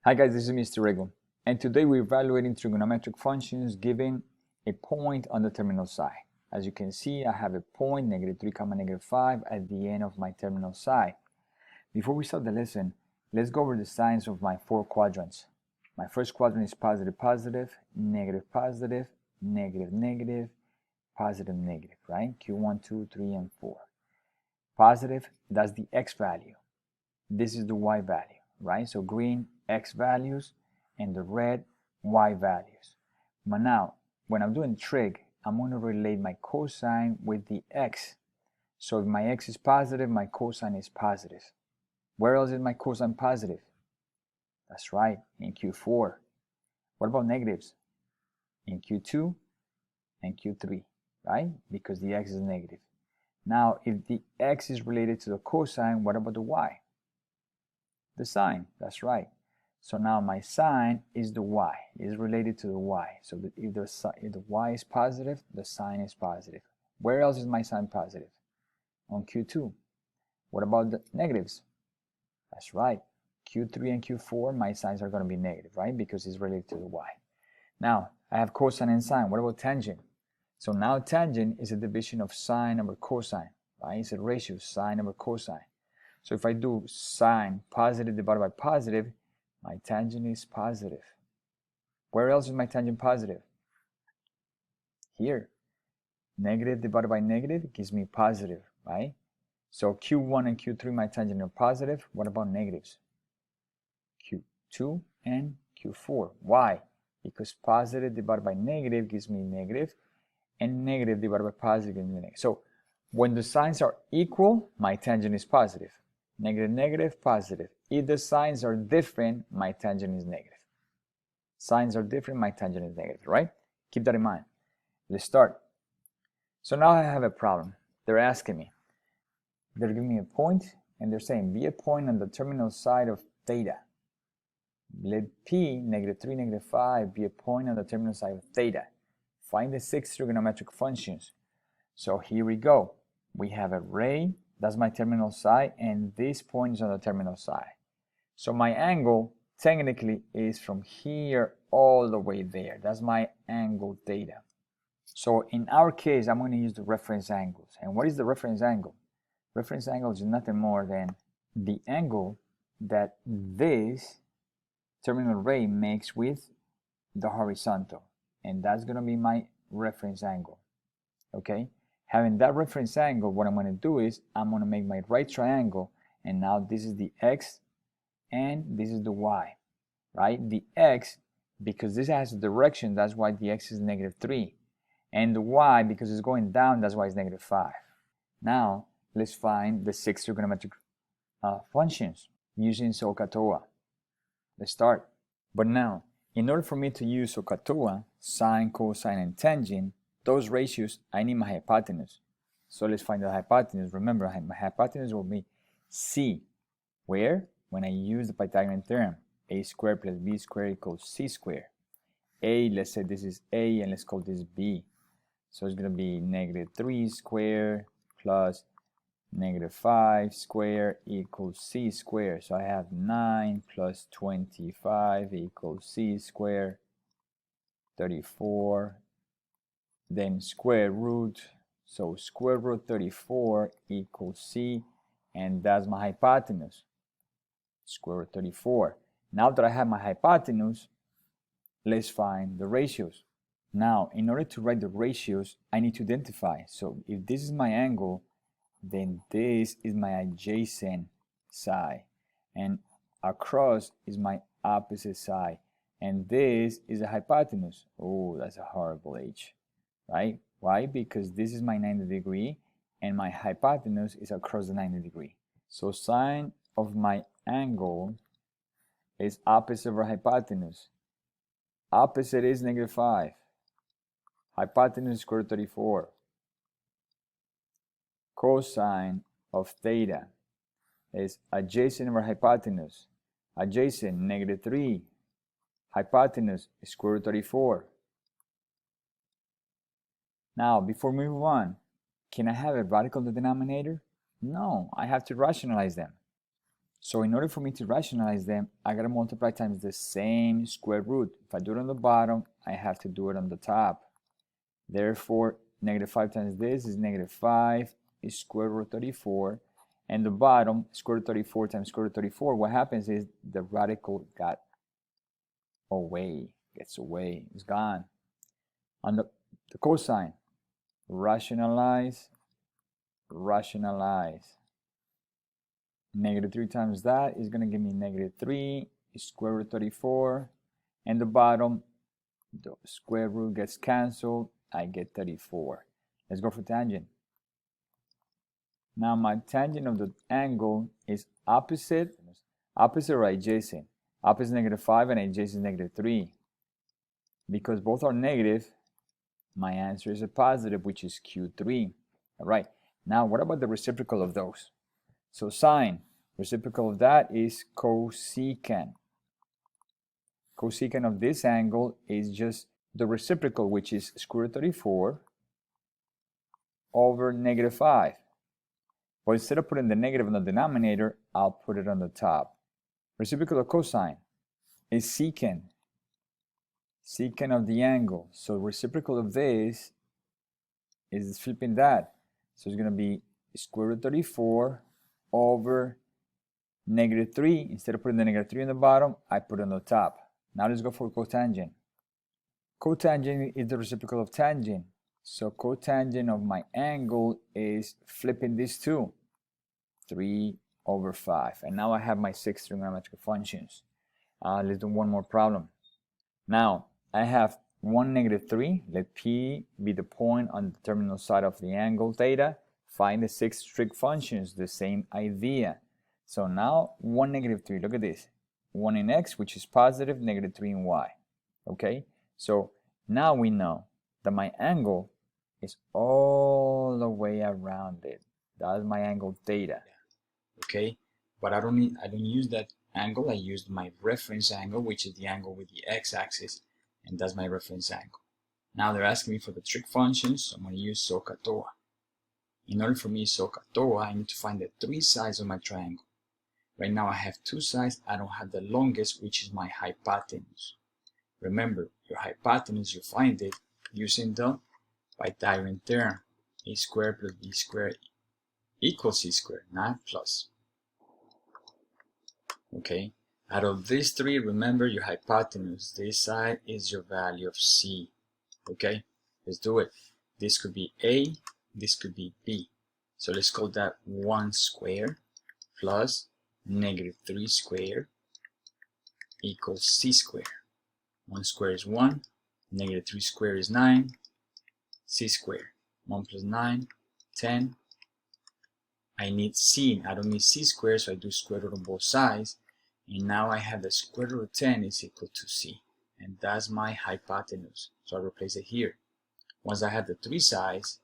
Hi guys, this is Mr. Urrego, and today we're evaluating trigonometric functions given a point on the terminal side. As you can see, I have a point, -3, -5, at the end of my terminal side. Before we start the lesson, let's go over the signs of my 4 quadrants. My first quadrant is positive, positive, negative, positive, negative, negative, positive, negative, right? Q1, 2, 3, and 4. Positive, that's the x value. This is the y value, right? So green, x values, and the red, y values. But now, when I'm doing trig, I'm going to relate my cosine with the x. So if my x is positive, my cosine is positive. Where else is my cosine positive? That's right, in Q4. What about negatives? In Q2 and Q3, right? Because the x is negative. Now, if the x is related to the cosine, what about the y? The sine, that's right. So now my sine is the y, is related to the y. So if the y is positive, the sine is positive. Where else is my sine positive? On Q2. What about the negatives? That's right. Q3 and Q4, my sines are going to be negative, right? Because it's related to the y. Now, I have cosine and sine. What about tangent? So now tangent is a division of sine over cosine, right? It's a ratio, sine over cosine. So if I do sine positive divided by positive, my tangent is positive. Where else is my tangent positive? Here. Negative divided by negative gives me positive, right? So Q1 and Q3, my tangent are positive. What about negatives? Q2 and Q4. Why? Because positive divided by negative gives me negative, and negative divided by positive gives me negative. So when the signs are equal, my tangent is positive. Negative, negative, positive. If the signs are different, my tangent is negative. Signs are different, my tangent is negative, right? Keep that in mind. Let's start. So now I have a problem. They're asking me. They're giving me a point, and they're saying, be a point on the terminal side of theta. Let P, -3, -5, be a point on the terminal side of theta. Find the 6 trigonometric functions. So here we go. We have a ray. That's my terminal side, and this point is on the terminal side. So my angle technically is from here all the way there. That's my angle theta. So in our case, I'm going to use the reference angles. And what is the reference angle? Reference angle is nothing more than the angle that this terminal ray makes with the horizontal. And that's going to be my reference angle. Okay? Having that reference angle, what I'm going to do is I'm going to make my right triangle, and now this is the x and this is the y, right? The x, because this has a direction, that's why the x is -3, and the y, because it's going down, that's why it's -5. Now let's find the 6 trigonometric functions using Sohcahtoa. Let's start. But now, in order for me to use Sohcahtoa, sine, cosine, and tangent, those ratios, I need my hypotenuse. So let's find the hypotenuse. Remember, my hypotenuse will be c. Where? When I use the Pythagorean theorem. A squared plus b squared equals c squared. A, let's say this is A, and let's call this b. So it's going to be -3 squared plus -5 squared equals c squared. So I have 9 plus 25 equals c squared, 34. Then square root, so square root 34 equals c, and that's my hypotenuse, square root 34. Now that I have my hypotenuse, let's find the ratios. Now, in order to write the ratios, I need to identify. So if this is my angle, then this is my adjacent side, and across is my opposite side, and this is the hypotenuse. Oh, that's a horrible H. Right? Why? Because this is my 90 degree and my hypotenuse is across the 90 degree. So sine of my angle is opposite over hypotenuse. Opposite is -5. Hypotenuse is square root 34. Cosine of theta is adjacent over hypotenuse. Adjacent, -3. Hypotenuse is square root 34. Now, before we move on, can I have a radical in the denominator? No, I have to rationalize them. So in order for me to rationalize them, I gotta multiply times the same square root. If I do it on the bottom, I have to do it on the top. Therefore, -5 times this is -5 is square root 34. And the bottom, square root 34 times square root 34, what happens is the radical gets away, it's gone. On the cosine, rationalize. -3 times that is going to give me -3 is square root 34. And the bottom, the square root gets canceled. I get 34. Let's go for tangent. Now my tangent of the angle is opposite or adjacent. Opposite -5 and adjacent -3. Because both are negative, my answer is a positive, which is Q3. All right. Now what about the reciprocal of those? So sine, reciprocal of that is cosecant. Cosecant of this angle is just the reciprocal, which is square root 34 over -5. But instead of putting the negative in the denominator, I'll put it on the top. Reciprocal of cosine is secant. Secant of the angle. So reciprocal of this is flipping that. So it's going to be square root 34 over -3. Instead of putting the -3 on the bottom, I put it on the top. Now let's go for cotangent. Cotangent is the reciprocal of tangent. So cotangent of my angle is flipping these two. 3 over 5. And now I have my 6 trigonometric functions. Let's do one more problem. Now, I have 1, -3. Let P be the point on the terminal side of the angle theta. Find the 6 trig functions, the same idea. So now 1, -3. Look at this. 1 in x, which is positive, -3 in y. Okay? So now we know that my angle is all the way around it. That's my angle theta. Okay, but I don't use that angle. I used my reference angle, which is the angle with the x-axis, and that's my reference angle. Now they're asking me for the trig functions, so I'm going to use Sohcahtoa. In order for me to Sohcahtoa, I need to find the 3 sides of my triangle. Right now I have 2 sides. I don't have the longest, which is my hypotenuse. Remember, your hypotenuse, you find it using the Pythagorean theorem. A squared plus b squared equals c squared, not plus. Okay, out of these 3, remember your hypotenuse. This side is your value of c. Okay, let's do it. This could be a, this could be b. So let's call that 1 squared plus -3 squared equals c squared. 1 squared is 1, -3 squared is 9, c squared. 1 plus 9, 10. I need c, I don't need c squared, so I do square root on both sides. And now I have the square root of 10 is equal to c. And that's my hypotenuse. So I replace it here. Once I have the 3 sides,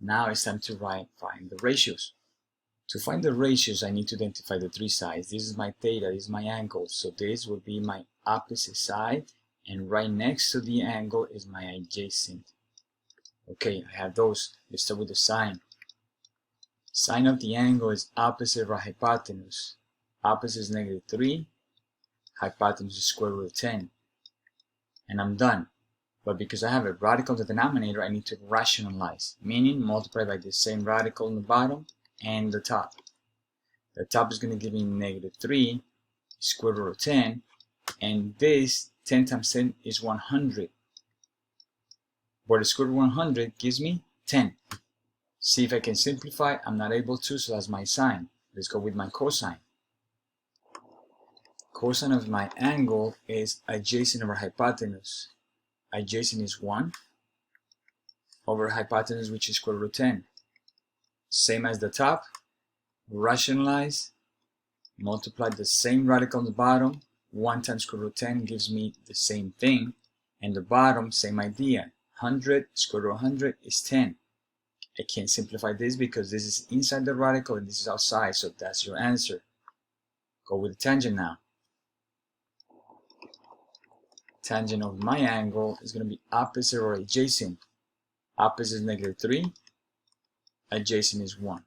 now it's time to find the ratios. To find the ratios, I need to identify the 3 sides. This is my theta, this is my angle. So this will be my opposite side. And right next to the angle is my adjacent. Okay, I have those. Let's start with the sine. Sine of the angle is opposite of our hypotenuse. Opposite is -3. Hypotenuse is square root of 10. And I'm done. But because I have a radical in the denominator, I need to rationalize. Meaning multiply by the same radical on the bottom and the top. The top is going to give me -3 square root of 10. And this 10 times 10 is 100. But the square root of 100 gives me 10. See if I can simplify. I'm not able to, so that's my sine. Let's go with my cosine. Cosine of my angle is adjacent over hypotenuse. Adjacent is 1 over hypotenuse, which is square root of 10. Same as the top. Rationalize. Multiply the same radical on the bottom. 1 times square root of 10 gives me the same thing. And the bottom, same idea. 100 square root of 100 is 10. I can't simplify this because this is inside the radical and this is outside, so that's your answer. Go with the tangent now. Tangent of my angle is going to be opposite or adjacent. Opposite is -3, adjacent is 1,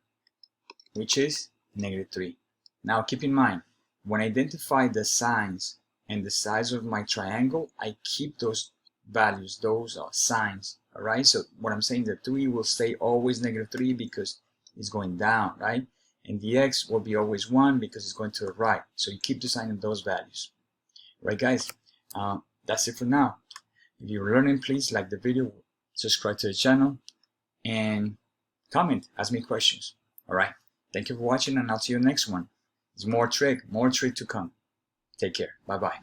which is -3. Now keep in mind, when I identify the signs and the size of my triangle, I keep those values, those are signs, alright? So what I'm saying, the 3 will stay always -3 because it's going down, right? And the x will be always 1 because it's going to the right. So you keep the sign of those values. Right, guys? That's it for now. If you're learning, please like the video, subscribe to the channel, and comment, ask me questions. Alright? Thank you for watching, and I'll see you next one. There's more trig to come. Take care. Bye-bye.